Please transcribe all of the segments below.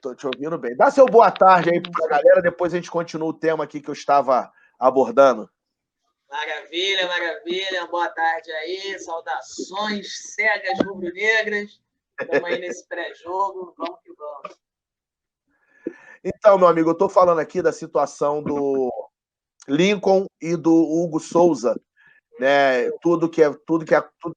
tô te ouvindo bem. Dá seu boa tarde aí pra galera, depois a gente continua o tema aqui que eu estava abordando. Maravilha, maravilha. Boa tarde aí. Saudações cegas rubro-negras. Estamos aí nesse pré-jogo. Vamos que vamos. Então, meu amigo, eu tô falando aqui da situação do Lincoln e do Hugo Souza, né? Tudo que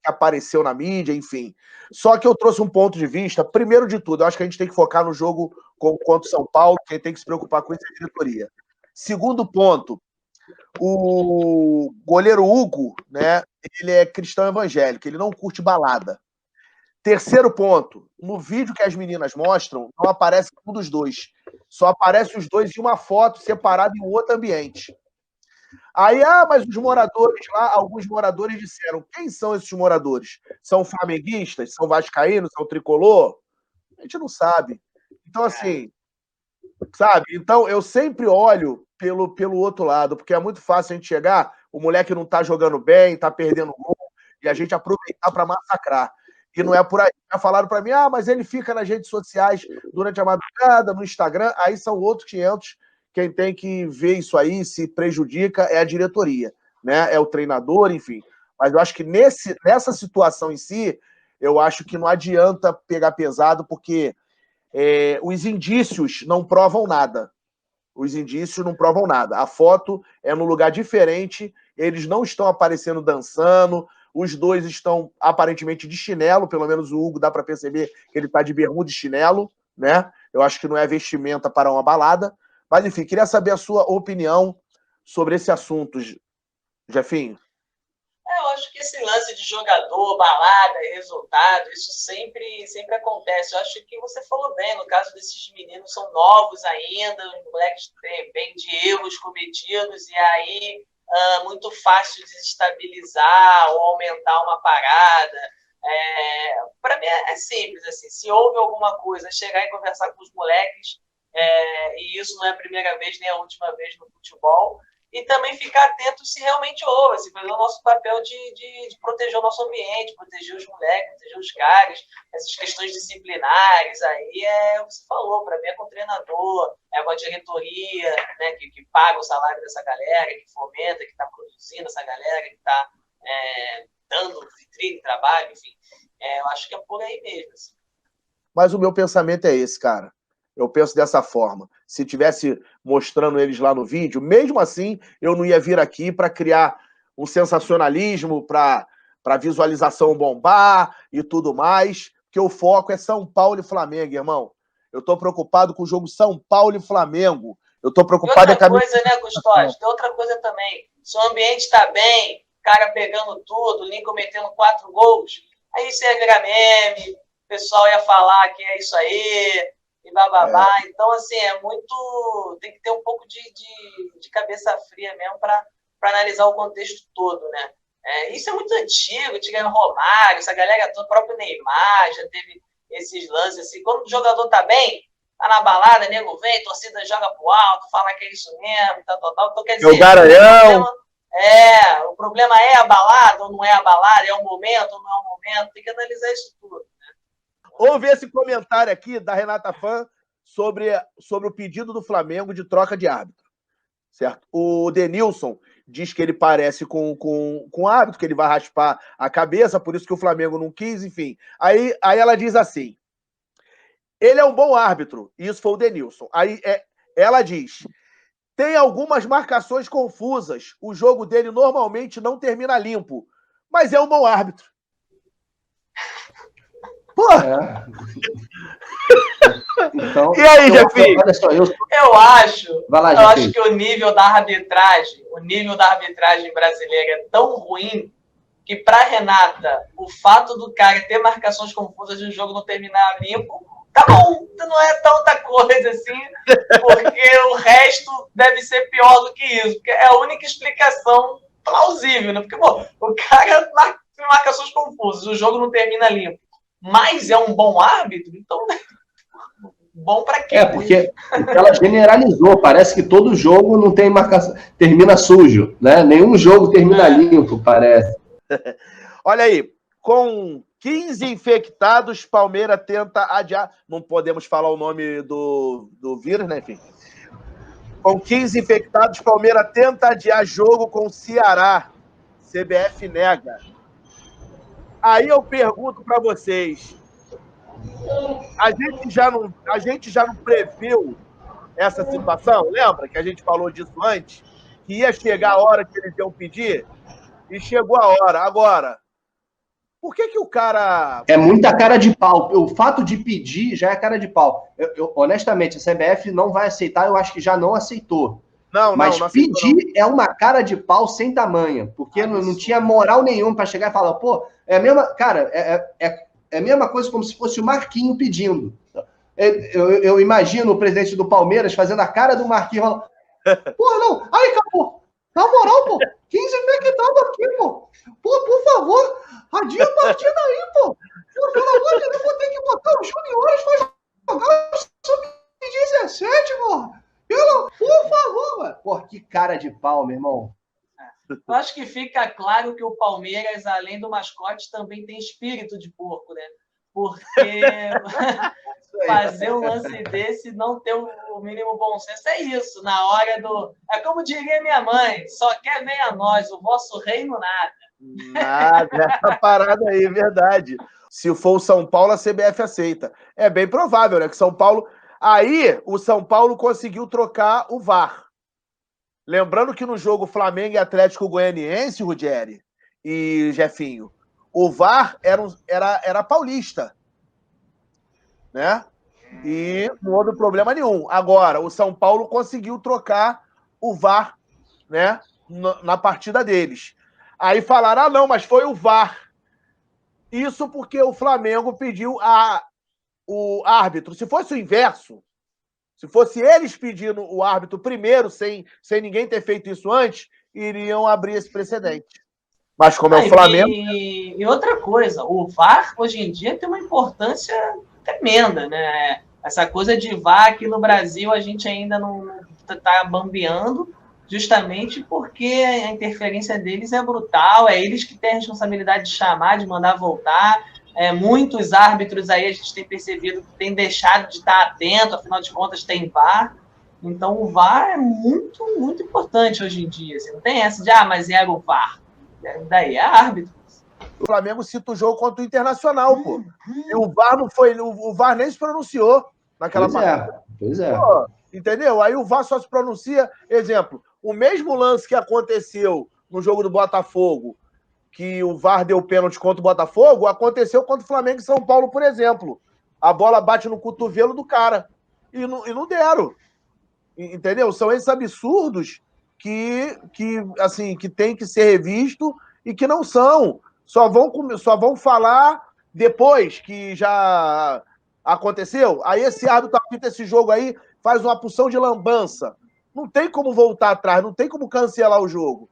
apareceu na mídia, enfim. Só que eu trouxe um ponto de vista. Primeiro de tudo, eu acho que a gente tem que focar no jogo contra o São Paulo, quem tem que se preocupar com isso é a diretoria. Segundo ponto, o goleiro Hugo, né? Ele é cristão evangélico, ele não curte balada. Terceiro ponto, no vídeo que as meninas mostram, não aparece um dos dois. Só aparece os dois em uma foto separada em um outro ambiente. Aí, mas os moradores lá, alguns moradores disseram, quem são esses moradores? São flamenguistas? São vascaínos? São tricolor? A gente não sabe. Então, assim, sabe? Então, eu sempre olho pelo outro lado, porque é muito fácil a gente chegar, o moleque não tá jogando bem, tá perdendo gol, e a gente aproveitar para massacrar. E não é por aí. Já falaram para mim, mas ele fica nas redes sociais durante a madrugada, no Instagram, aí são outros 500. Quem tem que ver isso aí, se prejudica, é a diretoria, né? É o treinador, enfim. Mas eu acho que nessa situação em si, eu acho que não adianta pegar pesado, porque os indícios não provam nada. Os indícios não provam nada. A foto é num lugar diferente, eles não estão aparecendo dançando, os dois estão aparentemente de chinelo, pelo menos o Hugo dá para perceber que ele está de bermuda e chinelo, né? Eu acho que não é vestimenta para uma balada. Mas, enfim, queria saber a sua opinião sobre esse assunto, Jefinho. Eu acho que esse lance de jogador, balada, resultado, isso sempre acontece. Eu acho que você falou bem, no caso desses meninos, são novos ainda, os moleques vêm de erros cometidos, e aí muito fácil desestabilizar ou aumentar uma parada. Para mim é simples, assim, se houve alguma coisa, chegar e conversar com os moleques, e isso não é a primeira vez nem a última vez no futebol, e também ficar atento se realmente houve, se fazer o nosso papel de proteger o nosso ambiente, proteger os moleques, proteger os caras, essas questões disciplinares, aí é o que você falou, para mim é com o treinador, é com a diretoria, né, que paga o salário dessa galera, que fomenta, que está produzindo essa galera, que está dando vitrine, trabalho, enfim, eu acho que é por aí mesmo. Assim. Mas o meu pensamento é esse, cara. Eu penso dessa forma. Se tivesse mostrando eles lá no vídeo, mesmo assim, eu não ia vir aqui para criar um sensacionalismo, para visualização bombar e tudo mais, porque o foco é São Paulo e Flamengo, irmão. Eu estou preocupado com o jogo São Paulo e Flamengo. Eu estou preocupado... E outra coisa, né, Custódio? Tem outra coisa também. Se o ambiente está bem, cara pegando tudo, o Lincoln metendo 4 gols, aí isso ia virar meme, o pessoal ia falar que é isso aí... e bababá. Então, assim, tem que ter um pouco de cabeça fria mesmo para analisar o contexto todo, né? Isso é muito antigo, tinha Romário, essa galera toda, o próprio Neymar já teve esses lances, assim, quando o jogador tá bem, tá na balada, nego vem, torcida joga pro alto, fala que é isso mesmo, tal. Então, quer dizer, o garanhão. O problema é a balada ou não é a balada, é o momento ou não é o momento, tem que analisar isso tudo. Houve esse comentário aqui da Renata Fã sobre o pedido do Flamengo de troca de árbitro, certo? O Denilson diz que ele parece com o árbitro, que ele vai raspar a cabeça, por isso que o Flamengo não quis, enfim. Aí ela diz assim, ele é um bom árbitro, isso foi o Denilson. Aí ela diz, tem algumas marcações confusas, o jogo dele normalmente não termina limpo, mas é um bom árbitro. Porra! Então, e aí, Jefinho? Eu acho que o nível da arbitragem brasileira é tão ruim que, para Renata, o fato do cara ter marcações confusas e o jogo não terminar limpo, tá bom, não é tanta coisa assim, porque o resto deve ser pior do que isso, porque é a única explicação plausível, né? Porque, o cara tem marcações confusas, o jogo não termina limpo. Mas é um bom árbitro, então bom para quê? Porque ela generalizou, parece que todo jogo não tem marcação, termina sujo, né? Nenhum jogo termina limpo, parece. Olha aí, com 15 infectados, Palmeiras tenta adiar. Não podemos falar o nome do vírus, né? Enfim. Com 15 infectados, Palmeiras tenta adiar jogo com o Ceará. CBF nega. Aí eu pergunto para vocês. A gente já não previu essa situação? Lembra que a gente falou disso antes? Que ia chegar a hora que eles iam pedir? E chegou a hora. Agora, por que o cara... É muita cara de pau. O fato de pedir já é cara de pau. Honestamente, a CBF não vai aceitar, eu acho que já não aceitou. Mas pedir é uma cara de pau sem tamanha, porque não tinha moral nenhuma para chegar e falar, pô, é a mesma... Cara, é a mesma coisa como se fosse o Marquinho pedindo. Eu imagino o presidente do Palmeiras fazendo a cara do Marquinho, falando, pô, não, aí, acabou. Na moral, pô, 15 infectados aqui, pô. Pô, por favor, adia a partida aí, pô. Pelo amor de Deus, vou ter que botar os juniores pra jogar o sub-17, pô. Por favor, mano. Pô, que cara de pau, meu irmão. Eu acho que fica claro que o Palmeiras, além do mascote, também tem espírito de porco, né? Porque fazer um lance desse, não ter o mínimo bom senso, é isso. Na hora do... É como diria minha mãe, só quer ver a nós, o vosso reino nada. Nada, essa parada aí, verdade. Se for o São Paulo, a CBF aceita. É bem provável, né? Que São Paulo... Aí, o São Paulo conseguiu trocar o VAR. Lembrando que no jogo Flamengo e Atlético Goianiense, Ruggeri e Jefinho, o VAR era paulista, né? E não houve problema nenhum. Agora, o São Paulo conseguiu trocar o VAR, né, na partida deles. Aí falaram, não, mas foi o VAR. Isso porque o Flamengo pediu o árbitro. Se fosse o inverso, se fosse eles pedindo o árbitro primeiro, sem ninguém ter feito isso antes, iriam abrir esse precedente. Mas como é o Flamengo... E outra coisa, o VAR, hoje em dia, tem uma importância tremenda, né? Essa coisa de VAR aqui no Brasil, a gente ainda não está bambeando, justamente porque a interferência deles é brutal, é eles que têm a responsabilidade de chamar, de mandar voltar. Muitos árbitros aí a gente tem percebido que têm deixado de estar atento, afinal de contas tem VAR. Então o VAR é muito, muito importante hoje em dia. Assim, não tem essa de, mas era o VAR. Daí é árbitro. O Flamengo cita o jogo contra o Internacional, pô. E o VAR não foi. O VAR nem se pronunciou naquela partida. Pois é. Pô, entendeu? Aí o VAR só se pronuncia. Exemplo, o mesmo lance que aconteceu no jogo do Botafogo, que o VAR deu pênalti contra o Botafogo, aconteceu contra o Flamengo e São Paulo, por exemplo. A bola bate no cotovelo do cara. E não deram. Entendeu? São esses absurdos que tem que ser revisto e que não são. Só vão falar depois que já aconteceu. Aí esse árbitro apita esse jogo aí, faz uma porção de lambança. Não tem como voltar atrás, não tem como cancelar o jogo.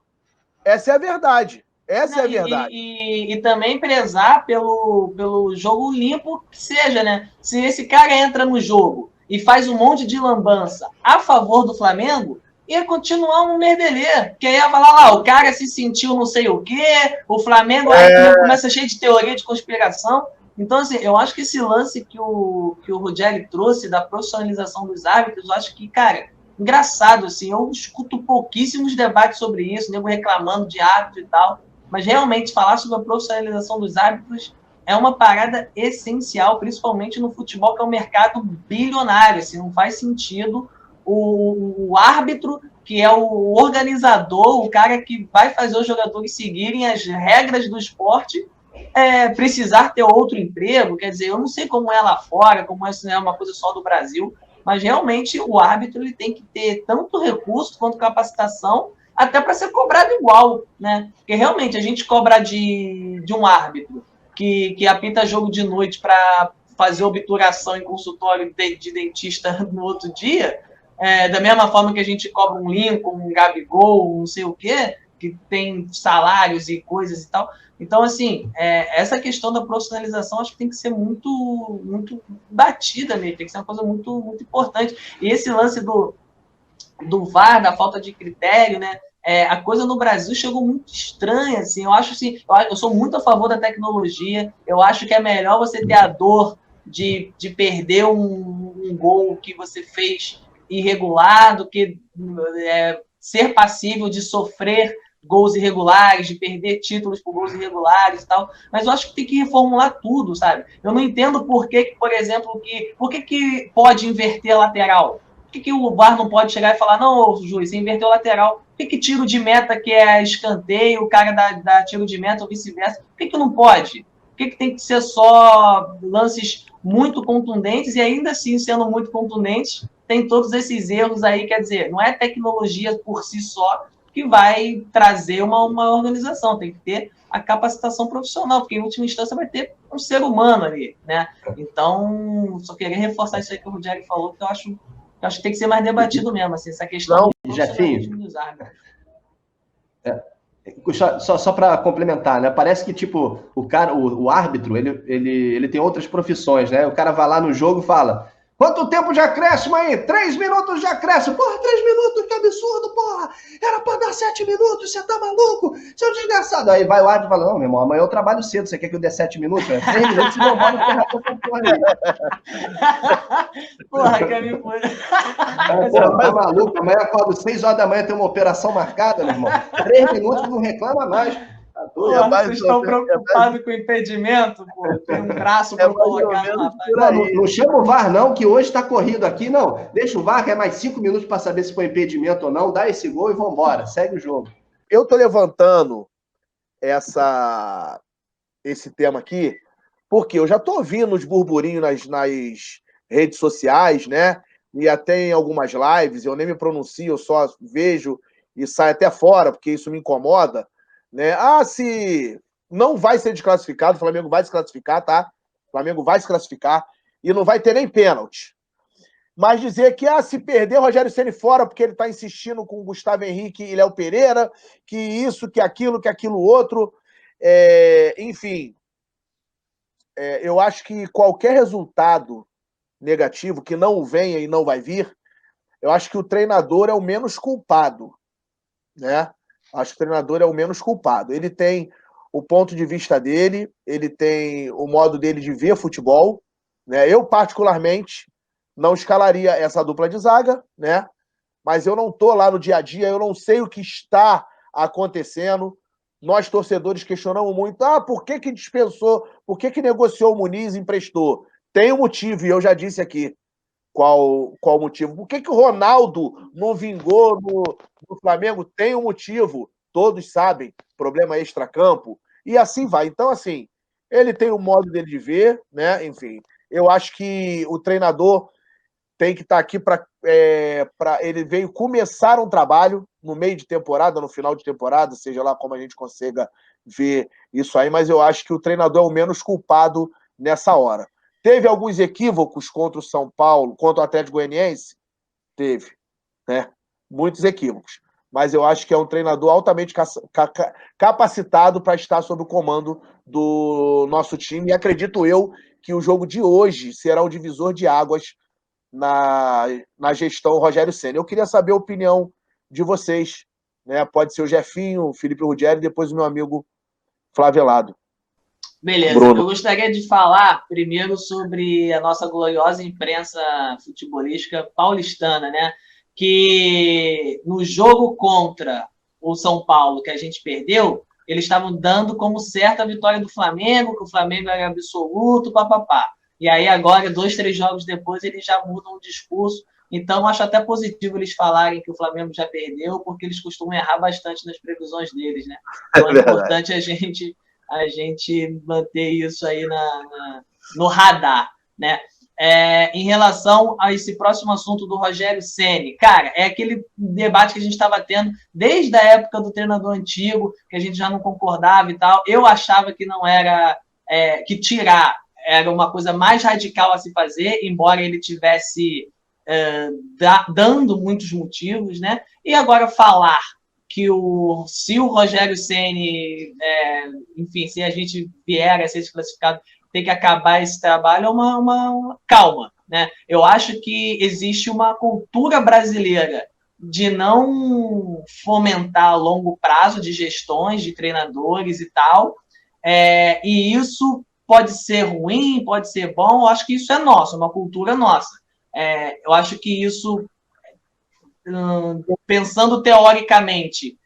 Essa é a verdade. Essa é a verdade. E também prezar pelo jogo limpo que seja, né? Se esse cara entra no jogo e faz um monte de lambança a favor do Flamengo, ia continuar um merdelê. Que aí ia falar lá, o cara se sentiu não sei o quê, o Flamengo aí começa cheio de teoria de conspiração. Então, assim, eu acho que esse lance que o Ruggeri trouxe da profissionalização dos árbitros, eu acho que, cara, engraçado, assim, eu escuto pouquíssimos debates sobre isso, nego reclamando de árbitro e tal, mas realmente falar sobre a profissionalização dos árbitros é uma parada essencial, principalmente no futebol, que é um mercado bilionário, assim, não faz sentido o árbitro, que é o organizador, o cara que vai fazer os jogadores seguirem as regras do esporte, precisar ter outro emprego. Quer dizer, eu não sei como é lá fora, como isso não é uma coisa só do Brasil, mas realmente o árbitro ele tem que ter tanto recurso quanto capacitação, até para ser cobrado igual, né? Porque realmente a gente cobra de um árbitro que apita jogo de noite para fazer obturação em consultório de dentista no outro dia, da mesma forma que a gente cobra um Lincoln, um Gabigol, não sei o quê, que tem salários e coisas e tal. Então, assim, essa questão da profissionalização acho que tem que ser muito, muito batida mesmo, tem que ser uma coisa muito, muito importante. E esse lance do VAR, da falta de critério, né? a coisa no Brasil chegou muito estranha, assim, eu acho assim, eu sou muito a favor da tecnologia, eu acho que é melhor você ter a dor de perder um gol que você fez irregular do que ser passível de sofrer gols irregulares, de perder títulos por gols irregulares e tal, mas eu acho que tem que reformular tudo, sabe? Eu não entendo por que, por exemplo, por que pode inverter a lateral? Por que o VAR não pode chegar e falar, não, juiz, você inverteu a lateral? Por que tiro de meta que é escanteio, o cara dá tiro de meta ou vice-versa? Por que não pode? Por que tem que ser só lances muito contundentes e ainda assim, sendo muito contundentes, tem todos esses erros aí, quer dizer, não é tecnologia por si só que vai trazer uma organização, tem que ter a capacitação profissional, porque em última instância vai ter um ser humano ali, né? Então, só queria reforçar isso aí que o Rogério falou, que eu acho que tem que ser mais debatido mesmo, assim, essa questão do profissionalismo dos árbitros. Só para complementar, né? Parece que, tipo, o árbitro, ele tem outras profissões, né? O cara vai lá no jogo e fala: quanto tempo de acréscimo aí? 3 minutos de acréscimo. Porra, 3 minutos, que absurdo, porra. Era pra dar 7 minutos, você tá maluco? Seu desgraçado. Aí vai o árbitro e fala: não, meu irmão, amanhã eu trabalho cedo, você quer que eu dê 7 minutos? 3 minutos e vou embora essa porra aí. Porra, quer me pôr. Tá maluco? Amanhã eu acordo 6 horas da manhã, tem uma operação marcada, meu irmão. 3 minutos não reclama mais. Porra, vocês estão preocupados com o impedimento, pô? Tem um braço para colocar não chama o VAR, não, que hoje está corrido aqui, não. Deixa o VAR, que é mais 5 minutos para saber se foi impedimento ou não, dá esse gol e vambora, segue o jogo. Eu tô levantando esse tema aqui, porque eu já tô ouvindo os burburinhos nas redes sociais, né? E até em algumas lives, eu nem me pronuncio, eu só vejo e saio até fora, porque isso me incomoda. Né? Se não vai ser desclassificado, o Flamengo vai se classificar, tá? O Flamengo vai se classificar e não vai ter nem pênalti. Mas dizer que se perder o Rogério Ceni fora porque ele está insistindo com o Gustavo Henrique e Léo Pereira, que isso, que aquilo outro, enfim, eu acho que qualquer resultado negativo que não venha e não vai vir, eu acho que o treinador é o menos culpado, né? Acho que o treinador é o menos culpado. Ele tem o ponto de vista dele, ele tem o modo dele de ver futebol, né? Eu, particularmente, não escalaria essa dupla de zaga, né? Mas eu não estou lá no dia a dia, eu não sei o que está acontecendo. Nós, torcedores, questionamos muito. Por que dispensou? Por que negociou o Muniz e emprestou? Tem um motivo, e eu já disse aqui qual o motivo. Por que o Ronaldo não vingou no Flamengo? Tem um motivo, todos sabem, problema extracampo, e assim vai. Então, assim, ele tem o modo dele de ver, né? Enfim, eu acho que o treinador tem que estar aqui para ele veio começar um trabalho no meio de temporada, no final de temporada, seja lá como a gente consiga ver isso aí, mas eu acho que o treinador é o menos culpado nessa hora. Teve alguns equívocos contra o São Paulo, contra o Atlético Goianiense? Teve, né? Muitos equívocos. Mas eu acho que é um treinador altamente capacitado para estar sob o comando do nosso time. E acredito eu que o jogo de hoje será um divisor de águas na gestão Rogério Ceni. Eu queria saber a opinião de vocês, né? Pode ser o Jefinho, o Felipe Ruggeri e depois o meu amigo Flávio Elado. Beleza, Bruno. Eu gostaria de falar primeiro sobre a nossa gloriosa imprensa futebolística paulistana, né? Que no jogo contra o São Paulo, que a gente perdeu, eles estavam dando como certa a vitória do Flamengo, que o Flamengo era absoluto, papapá. E aí agora, 2, 3 jogos depois, eles já mudam o discurso. Então, acho até positivo eles falarem que o Flamengo já perdeu, porque eles costumam errar bastante nas previsões deles, né? Então é importante a gente manter isso aí no radar, né? Em relação a esse próximo assunto do Rogério Ceni, cara, é aquele debate que a gente estava tendo desde a época do treinador antigo, que a gente já não concordava e tal. Eu achava que não era que tirar era uma coisa mais radical a se fazer, embora ele tivesse dando muitos motivos, né? E agora falar que se o Rogério Ceni, enfim, se a gente vier a ser desclassificado, tem que acabar esse trabalho, é uma calma, né? Eu acho que existe uma cultura brasileira de não fomentar a longo prazo de gestões, de treinadores e tal, e isso pode ser ruim, pode ser bom, eu acho que isso é nosso, é uma cultura nossa. Eu acho que isso, pensando teoricamente,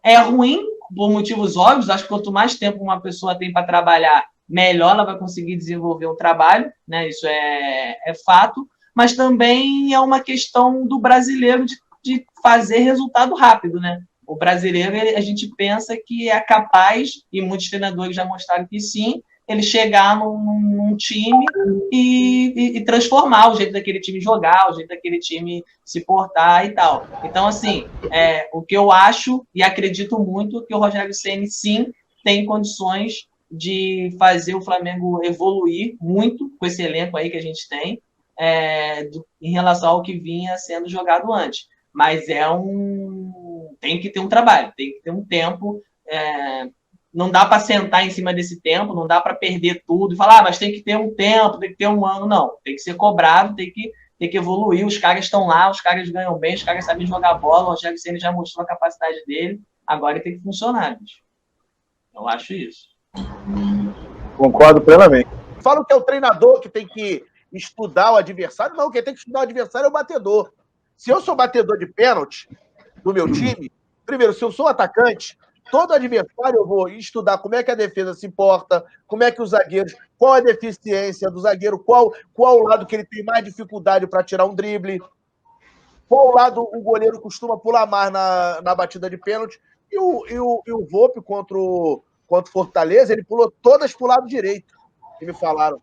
é ruim por motivos óbvios. Acho que quanto mais tempo uma pessoa tem para trabalhar, melhor ela vai conseguir desenvolver o trabalho, né? Isso é fato, mas também é uma questão do brasileiro de fazer resultado rápido, né? O brasileiro, a gente pensa que é capaz, e muitos treinadores já mostraram que sim, ele chegar num time e transformar o jeito daquele time jogar, o jeito daquele time se portar e tal. Então, assim, o que eu acho e acredito muito que o Rogério Ceni sim tem condições de fazer o Flamengo evoluir muito com esse elenco aí que a gente tem, em relação ao que vinha sendo jogado antes. Mas tem que ter um trabalho, tem que ter um tempo. Não dá para sentar em cima desse tempo, não dá para perder tudo e falar, mas tem que ter um tempo, tem que ter um ano. Não, tem que ser cobrado, tem que evoluir. Os caras estão lá, os caras ganham bem, os caras sabem jogar bola. O Rogério Ceni já mostrou a capacidade dele, agora ele tem que funcionar, bicho. Eu acho isso. Concordo plenamente. Falam que é o treinador que tem que estudar o adversário. Não, quem tem que estudar o adversário é o batedor. Se eu sou batedor de pênalti do meu time, primeiro, se eu sou atacante, todo adversário eu vou estudar como é que a defesa se porta, como é que os zagueiros, qual a deficiência do zagueiro, qual o lado que ele tem mais dificuldade para tirar um drible, qual lado o goleiro costuma pular mais na batida de pênalti. E o Volpi contra o Fortaleza, ele pulou todas pro lado direito, que me falaram.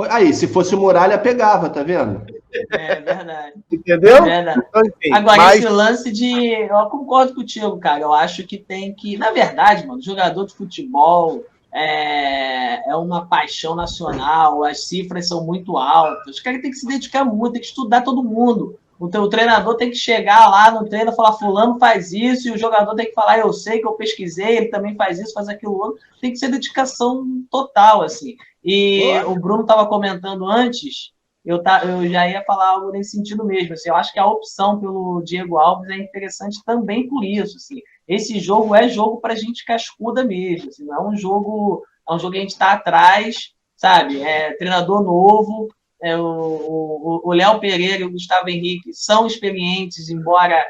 Aí, se fosse o Muralha, pegava, tá vendo? É verdade. Entendeu? É verdade. Então, enfim, agora, esse lance eu concordo contigo, cara. Eu acho que tem que... Na verdade, mano, jogador de futebol é uma paixão nacional, as cifras são muito altas. Os caras têm que se dedicar muito, tem que estudar todo mundo. O treinador tem que chegar lá no treino e falar, fulano faz isso, e o jogador tem que falar, eu sei que eu pesquisei, ele também faz isso, faz aquilo outro. Tem que ser dedicação total, assim. E o Bruno estava comentando antes, eu já ia falar algo nesse sentido mesmo. Assim, eu acho que a opção pelo Diego Alves é interessante também por isso. Assim. Esse jogo é jogo para gente cascuda mesmo. Assim, não é um jogo que a gente está atrás, sabe? Treinador novo. O Léo Pereira e o Gustavo Henrique são experientes, embora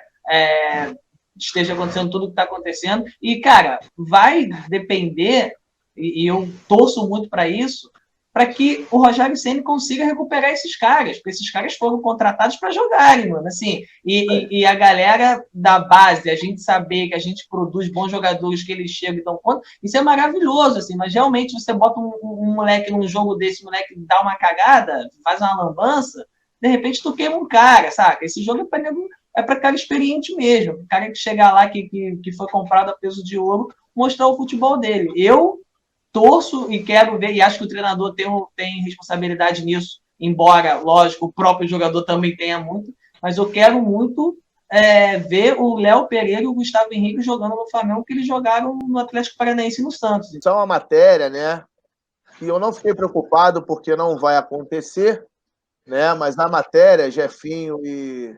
esteja acontecendo tudo o que está acontecendo. E, cara, vai depender, e eu torço muito para isso, para que o Rogério Ceni consiga recuperar esses caras, porque esses caras foram contratados para jogarem, mano, assim, e a galera da base, a gente saber que a gente produz bons jogadores, que eles chegam e dão conta, isso é maravilhoso, assim, mas realmente você bota um moleque num jogo desse, moleque dá uma cagada, faz uma lambança, de repente tu queima um cara, saca? Esse jogo é para cara experiente mesmo, o cara que chegar lá, que foi comprado a peso de ouro, mostrar o futebol dele. Eu torço e quero ver, e acho que o treinador tem responsabilidade nisso, embora, lógico, o próprio jogador também tenha muito, mas eu quero muito ver o Léo Pereira e o Gustavo Henrique jogando no Flamengo, que eles jogaram no Atlético Paranaense e no Santos. Isso é uma matéria, né, que eu não fiquei preocupado porque não vai acontecer, né, mas na matéria, Jefinho e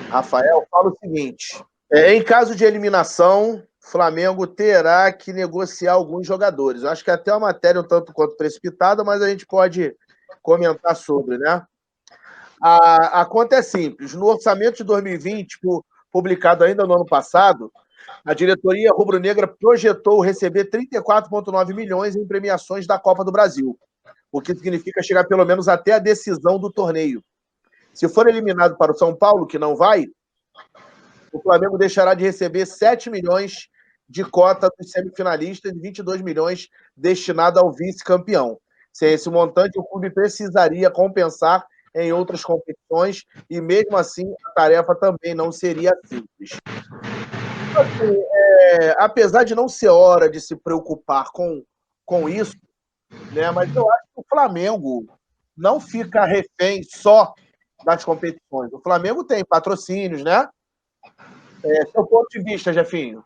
Rafael fala o seguinte, em caso de eliminação, Flamengo terá que negociar alguns jogadores. Eu acho que até uma matéria um tanto quanto precipitada, mas a gente pode comentar sobre, né? A conta é simples. No orçamento de 2020, publicado ainda no ano passado, a diretoria rubro-negra projetou receber 34,9 milhões em premiações da Copa do Brasil, o que significa chegar pelo menos até a decisão do torneio. Se for eliminado para o São Paulo, que não vai, o Flamengo deixará de receber 7 milhões de cota dos semifinalistas e 22 milhões destinado ao vice-campeão. Sem esse montante, o clube precisaria compensar em outras competições e, mesmo assim, a tarefa também não seria simples. Assim, apesar de não ser hora de se preocupar com isso, né, mas eu acho que o Flamengo não fica refém só das competições. O Flamengo tem patrocínios, né? Seu ponto de vista, Jefinho?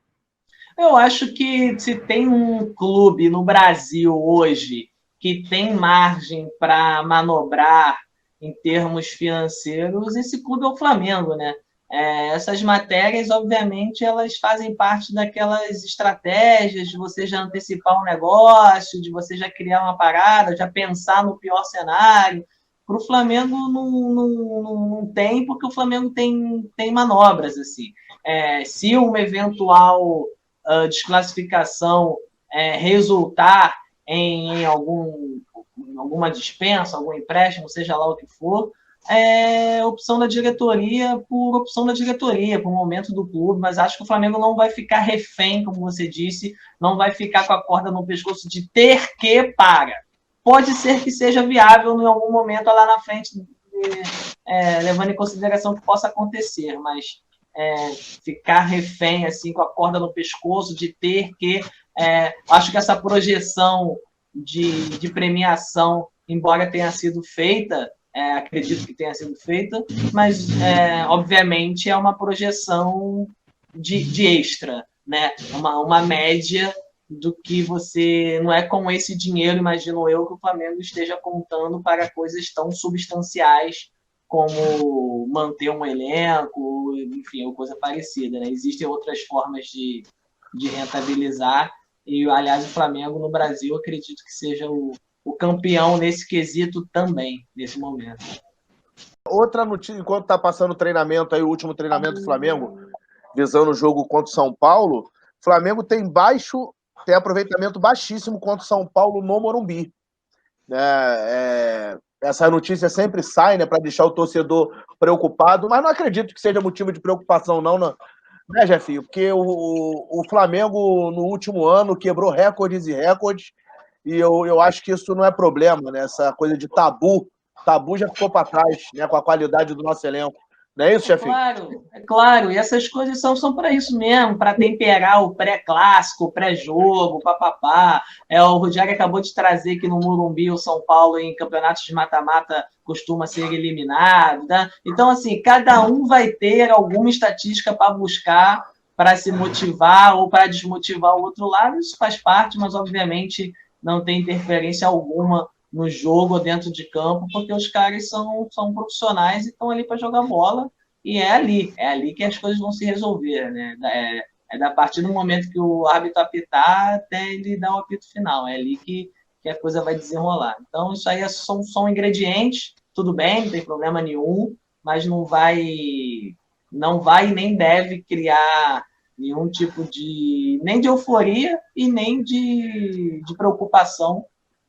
Eu acho que se tem um clube no Brasil hoje que tem margem para manobrar em termos financeiros, esse clube é o Flamengo, né? essas matérias, obviamente, elas fazem parte daquelas estratégias de você já antecipar um negócio, de você já criar uma parada, já pensar no pior cenário. Para o Flamengo não tem, porque o Flamengo tem manobras. Assim. Se uma eventual desclassificação resultar em alguma dispensa, algum empréstimo, seja lá o que for, opção da diretoria por opção da diretoria, por momento do clube, mas acho que o Flamengo não vai ficar refém, como você disse, não vai ficar com a corda no pescoço de ter que para. Pode ser que seja viável em algum momento lá na frente, levando em consideração que possa acontecer, mas ficar refém assim, com a corda no pescoço de ter que... acho que essa projeção de premiação, embora tenha sido feita, acredito que tenha sido feita, mas, obviamente, é uma projeção de extra, né? Uma média do que você... Não é com esse dinheiro, imagino eu, que o Flamengo esteja contando para coisas tão substanciais como manter um elenco, enfim, ou coisa parecida, né? Existem outras formas de rentabilizar e, aliás, o Flamengo no Brasil, acredito que seja o campeão nesse quesito também, nesse momento. Outra notícia, enquanto está passando o treinamento aí, o último treinamento do Flamengo, visando o jogo contra o São Paulo, o Flamengo tem aproveitamento baixíssimo contra o São Paulo no Morumbi. Essa notícia sempre sai, né, para deixar o torcedor preocupado, mas não acredito que seja motivo de preocupação, não, né, Jefinho? Porque o Flamengo, no último ano, quebrou recordes e recordes, e eu acho que isso não é problema, né? Essa coisa de tabu já ficou para trás, né? Com a qualidade do nosso elenco. Não é isso, chefinho? Claro. E essas coisas são para isso mesmo, para temperar o pré-clássico, o pré-jogo, papapá. O Rogério acabou de trazer que no Morumbi o São Paulo, em campeonatos de mata-mata, costuma ser eliminado. Tá? Então, assim, cada um vai ter alguma estatística para buscar, para se motivar ou para desmotivar o outro lado. Isso faz parte, mas, obviamente, não tem interferência alguma no jogo ou dentro de campo, porque os caras são profissionais e estão ali para jogar bola, e é ali que as coisas vão se resolver, né? A partir do momento que o árbitro apitar até ele dar o apito final, é ali que a coisa vai desenrolar. Então, isso aí são ingredientes, tudo bem, não tem problema nenhum, mas não vai nem deve criar nenhum tipo nem de euforia e nem de preocupação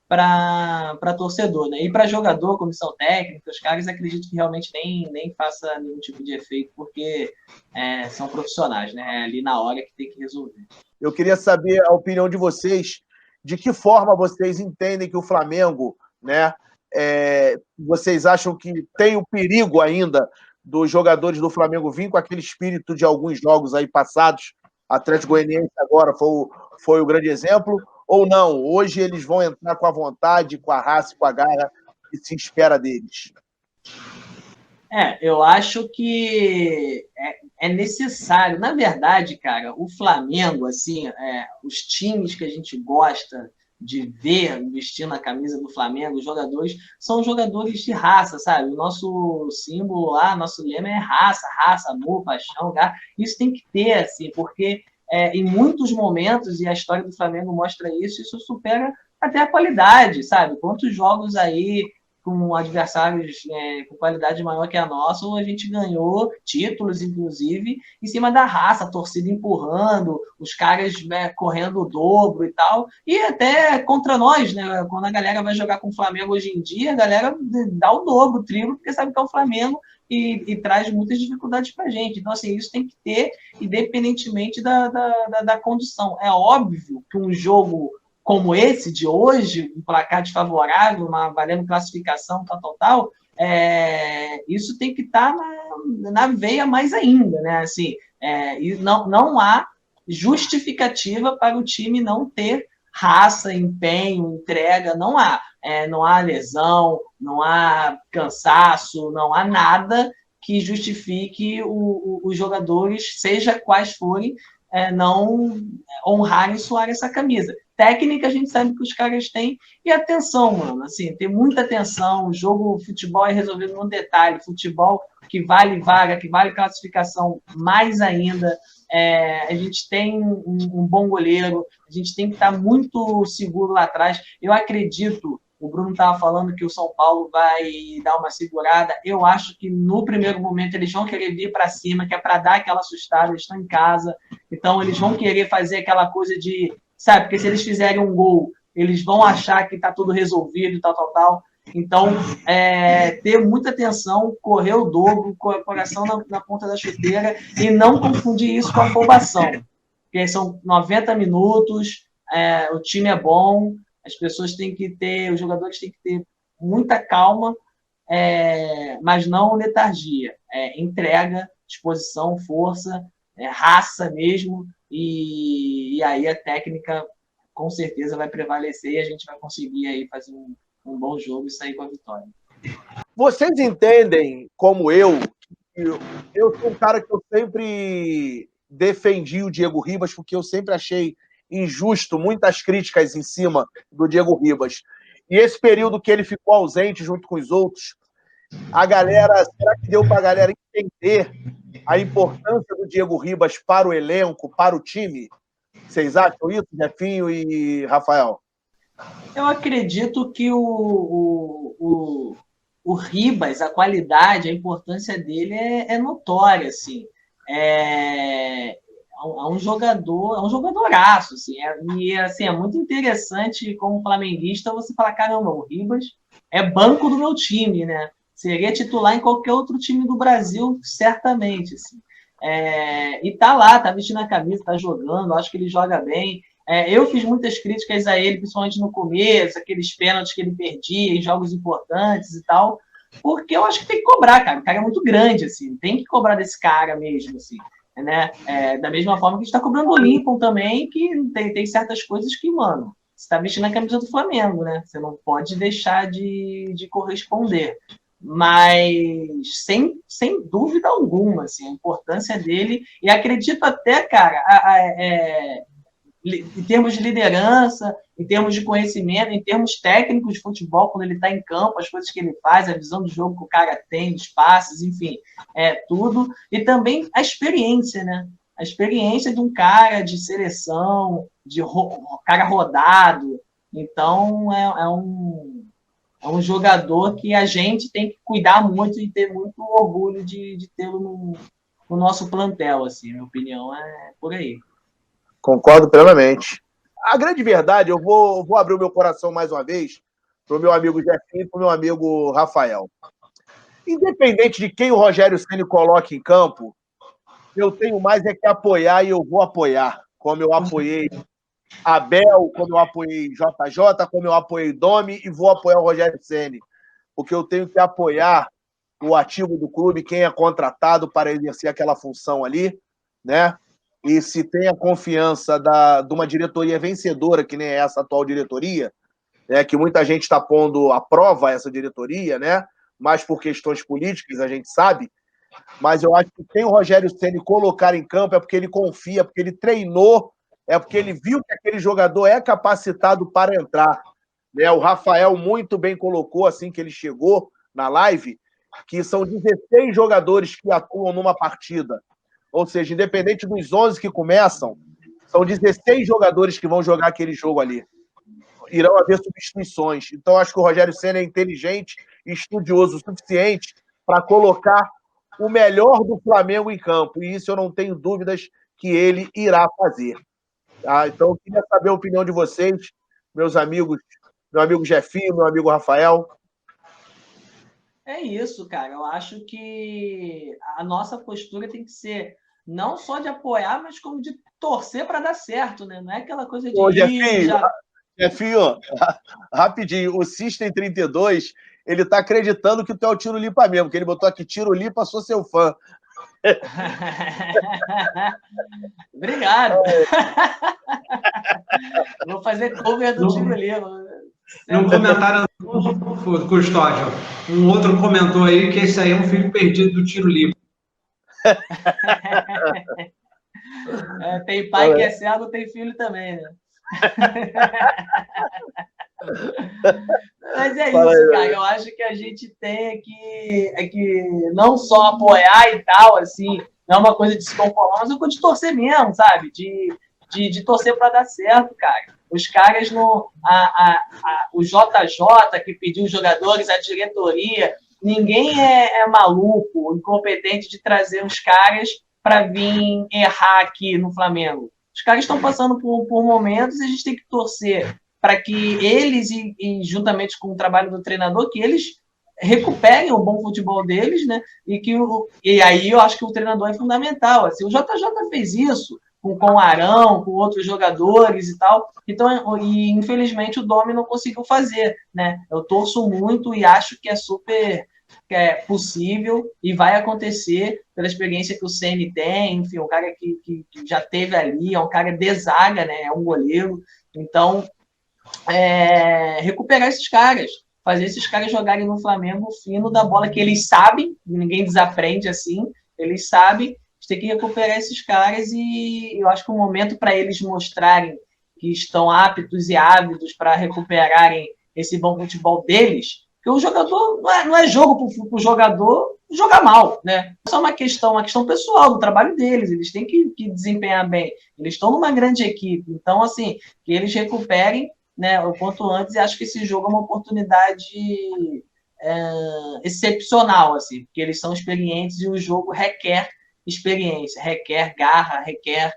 para torcedor, né? E para jogador, comissão técnica, os caras acredito que realmente nem faça nenhum tipo de efeito, porque são profissionais, né? É ali na hora que tem que resolver. Eu queria saber a opinião de vocês, de que forma vocês entendem que o Flamengo, né? Vocês acham que tem o perigo ainda dos jogadores do Flamengo vir com aquele espírito de alguns jogos aí passados? Atlético Goianiense agora foi o grande exemplo, ou não? Hoje eles vão entrar com a vontade, com a raça e com a garra que se espera deles. Eu acho que é necessário. Na verdade, cara, o Flamengo, assim, os times que a gente gosta de ver vestindo a camisa do Flamengo, os jogadores, são jogadores de raça, sabe? O nosso símbolo lá, nosso lema é raça, amor, paixão, garra. Isso tem que ter, assim, porque em muitos momentos, e a história do Flamengo mostra isso supera até a qualidade, sabe? Quantos jogos aí com adversários com qualidade maior que a nossa, a gente ganhou títulos, inclusive, em cima da raça, a torcida empurrando, os caras correndo o dobro e tal, e até contra nós, né? Quando a galera vai jogar com o Flamengo hoje em dia, a galera dá o dobro, o triplo, porque sabe que é o Flamengo e traz muitas dificuldades para a gente. Então, assim, isso tem que ter, independentemente da condição. É óbvio que um jogo como esse de hoje, um placar desfavorável, valendo classificação, tal, isso tem que estar na veia mais ainda, né? Assim, e não há justificativa para o time não ter raça, empenho, entrega, não há. Não há lesão, não há cansaço, não há nada que justifique os jogadores, seja quais forem, não honrarem e suar essa camisa. técnica a gente sabe que os caras têm, e atenção, mano, assim, tem muita atenção, o jogo, futebol é resolvido num detalhe, futebol que vale vaga, que vale classificação, mais ainda, a gente tem um bom goleiro, a gente tem que estar muito seguro lá atrás, eu acredito, o Bruno estava falando que o São Paulo vai dar uma segurada, eu acho que no primeiro momento eles vão querer vir para cima, que é para dar aquela assustada, eles estão em casa, então eles vão querer fazer aquela coisa de, sabe, porque se eles fizerem um gol, eles vão achar que está tudo resolvido, tal. Então, ter muita atenção, correr o dobro, com o coração na ponta da chuteira e não confundir isso com afobação. Porque são 90 minutos, o time é bom, as pessoas têm que ter, os jogadores têm que ter muita calma, mas não letargia. Entrega, disposição, força, raça mesmo, e aí a técnica com certeza vai prevalecer e a gente vai conseguir aí fazer um bom jogo e sair com a vitória. Vocês entendem, como eu sou um cara que eu sempre defendi o Diego Ribas, porque eu sempre achei injusto muitas críticas em cima do Diego Ribas. E esse período que ele ficou ausente junto com os outros, a galera, será que deu para a galera entender a importância do Diego Ribas para o elenco, para o time? Vocês acham isso, Jefinho e Rafael? Eu acredito que o Ribas, a qualidade, a importância dele é notória, assim. É um jogadoraço, assim. E assim, é muito interessante, como flamenguista, você falar, caramba, o Ribas é banco do meu time, né? Seria titular em qualquer outro time do Brasil, certamente, assim. E tá lá, tá vestindo a camisa, tá jogando, acho que ele joga bem. Eu fiz muitas críticas a ele, principalmente no começo, aqueles pênaltis que ele perdia em jogos importantes e tal, porque eu acho que tem que cobrar, cara. O cara é muito grande, assim, tem que cobrar desse cara mesmo, assim, né? Da mesma forma que a gente tá cobrando o Lincoln também, que tem certas coisas que, mano, você tá vestindo a camisa do Flamengo, né? Você não pode deixar de corresponder. Mas sem dúvida alguma, assim, a importância dele, e acredito até, cara, em termos de liderança, em termos de conhecimento, em termos técnicos de futebol, quando ele está em campo, as coisas que ele faz, a visão do jogo que o cara tem, os passes, enfim, tudo. E também a experiência, né? A experiência de um cara de seleção, cara rodado. Então, é um jogador que a gente tem que cuidar muito e ter muito orgulho de tê-lo no nosso plantel, assim, minha opinião é por aí. Concordo plenamente. A grande verdade, eu vou abrir o meu coração mais uma vez para o meu amigo Jefinho e para o meu amigo Rafael. Independente de quem o Rogério Ceni coloque em campo, eu tenho mais que apoiar e eu vou apoiar, como eu apoiei Abel, como eu apoiei JJ, como eu apoiei Domi e vou apoiar o Rogério Ceni, porque eu tenho que apoiar o ativo do clube, quem é contratado para exercer aquela função ali, né? E se tem a confiança de uma diretoria vencedora, que nem é essa atual diretoria, né, que muita gente está pondo à prova essa diretoria, né, mas por questões políticas, a gente sabe, mas eu acho que tem o Rogério Ceni colocar em campo é porque ele confia, porque ele treinou, é porque ele viu que aquele jogador é capacitado para entrar. Né? O Rafael muito bem colocou, assim que ele chegou na live, que são 16 jogadores que atuam numa partida. Ou seja, independente dos 11 que começam, são 16 jogadores que vão jogar aquele jogo ali. Irão haver substituições. Então, acho que o Rogério Ceni é inteligente e estudioso o suficiente para colocar o melhor do Flamengo em campo. E isso eu não tenho dúvidas que ele irá fazer. Então, eu queria saber a opinião de vocês, meus amigos, meu amigo Jefinho, meu amigo Rafael. É isso, cara. Eu acho que a nossa postura tem que ser não só de apoiar, mas como de torcer para dar certo, né? Não é aquela coisa de... Ô, Jefinho, rapidinho, o System 32, ele tá acreditando que tu é o Tiro Lipa mesmo, que ele botou aqui, Tiro Lipa, sou seu fã. Obrigado. Vou fazer cover do Tiro Lipa. Um comentário do Custódio. Um outro comentou aí que esse aí é um filho perdido do Tiro Lipa. Tem pai que é cego, tem filho também, né? Mas é isso, cara. Eu acho que a gente tem que não só apoiar e tal, assim, não é uma coisa de se conformar, mas é uma coisa de torcer mesmo, sabe? De torcer para dar certo, cara. Os caras, o JJ que pediu os jogadores, a diretoria, ninguém é maluco, incompetente de trazer os caras para vir errar aqui no Flamengo. Os caras estão passando por momentos e a gente tem que torcer para que eles, e juntamente com o trabalho do treinador, que eles recuperem o bom futebol deles, né? E aí eu acho que o treinador é fundamental. Assim, o JJ fez isso com o Arão, com outros jogadores e tal. Então, e infelizmente o Domi não conseguiu fazer, né? Eu torço muito e acho que é super possível e vai acontecer pela experiência que o Ceni tem, enfim, um cara que já teve ali, é um cara de zaga, né? É um goleiro. Então, recuperar esses caras, fazer esses caras jogarem no Flamengo fino da bola que eles sabem, ninguém desaprende assim, eles sabem, a gente tem que recuperar esses caras e eu acho que o momento para eles mostrarem que estão aptos e ávidos para recuperarem esse bom futebol deles, porque o jogador não é jogo para o jogador jogar mal, né? Isso é uma questão pessoal do trabalho deles, eles têm que desempenhar bem, eles estão numa grande equipe, então assim, que eles recuperem, né, o quanto antes, e acho que esse jogo é uma oportunidade excepcional, assim, porque eles são experientes e o jogo requer experiência, requer garra, requer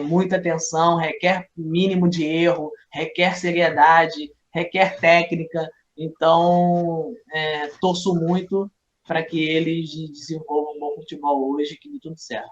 muita atenção, requer mínimo de erro, requer seriedade, requer técnica. Então, torço muito para que eles desenvolvam um bom futebol hoje, que dê tudo certo.